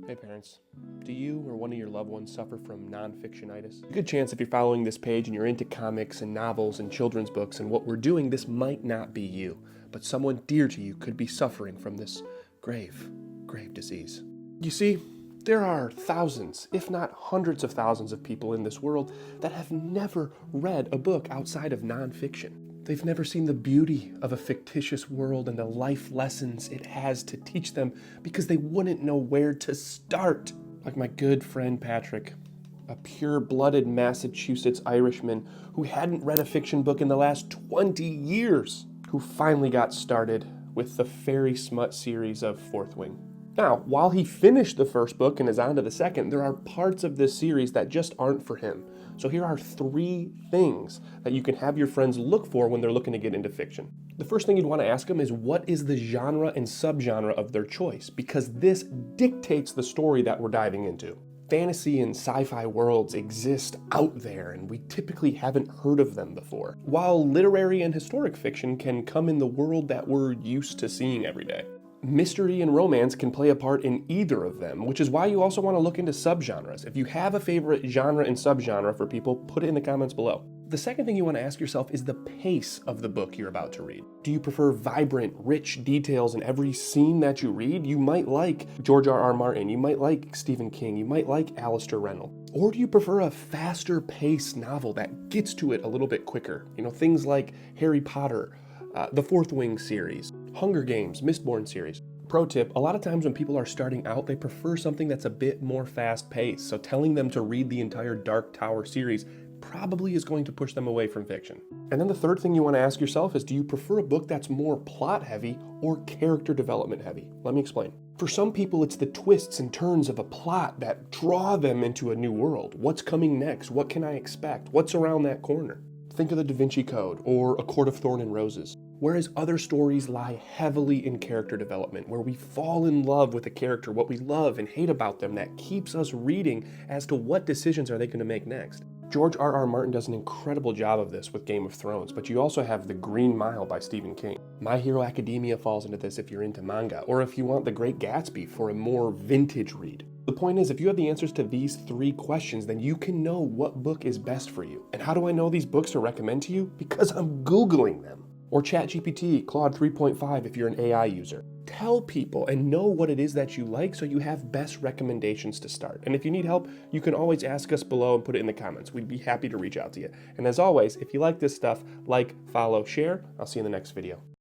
Hey parents, do you or one of your loved ones suffer from non-fictionitis? Good chance if you're following this page and you're into comics and novels and children's books and what we're doing, this might not be you, but someone dear to you could be suffering from this grave disease. You see, there are thousands, if not hundreds of thousands of people in this world that have never read a book outside of nonfiction. They've never seen the beauty of a fictitious world and the life lessons it has to teach them because they wouldn't know where to start. Like my good friend Patrick, a pure-blooded Massachusetts Irishman who hadn't read a fiction book in the last 20 years, who finally got started with the fairy smut series of Fourth Wing. Now, while he finished the first book and is on to the second, there are parts of this series that just aren't for him. So here are 3 things that you can have your friends look for when they're looking to get into fiction. The first thing you'd want to ask them is what is the genre and subgenre of their choice, because this dictates the story that we're diving into. Fantasy and sci-fi worlds exist out there, and we typically haven't heard of them before, while literary and historic fiction can come in the world that we're used to seeing every day. Mystery and romance can play a part in either of them, which is why you also want to look into subgenres. If you have a favorite genre and subgenre for people, put it in the comments below. The second thing you want to ask yourself is the pace of the book you're about to read. Do you prefer vibrant, rich details in every scene that you read? You might like George R.R. Martin, you might like Stephen King, you might like Alistair Reynolds. Or do you prefer a faster paced novel that gets to it a little bit quicker? You know, things like Harry Potter, the Fourth Wing series, Hunger Games, Mistborn series. Pro tip, a lot of times when people are starting out, they prefer something that's a bit more fast-paced, so telling them to read the entire Dark Tower series probably is going to push them away from fiction. And then the third thing you want to ask yourself is, do you prefer a book that's more plot-heavy or character development-heavy? Let me explain. For some people, it's the twists and turns of a plot that draw them into a new world. What's coming next? What can I expect? What's around that corner? Think of the Da Vinci Code or A Court of Thorn and Roses. Whereas other stories lie heavily in character development, where we fall in love with a character, what we love and hate about them, that keeps us reading as to what decisions are they going to make next. George R.R. Martin does an incredible job of this with Game of Thrones, but you also have The Green Mile by Stephen King. My Hero Academia falls into this if you're into manga, or if you want The Great Gatsby for a more vintage read. The point is, if you have the answers to these 3 questions, then you can know what book is best for you. And how do I know these books to recommend to you? Because I'm Googling them. Or ChatGPT, Claude 3.5 if you're an AI user. Tell people and know what it is that you like so you have best recommendations to start. And if you need help, you can always ask us below and put it in the comments. We'd be happy to reach out to you. And as always, if you like this stuff, like, follow, share. I'll see you in the next video.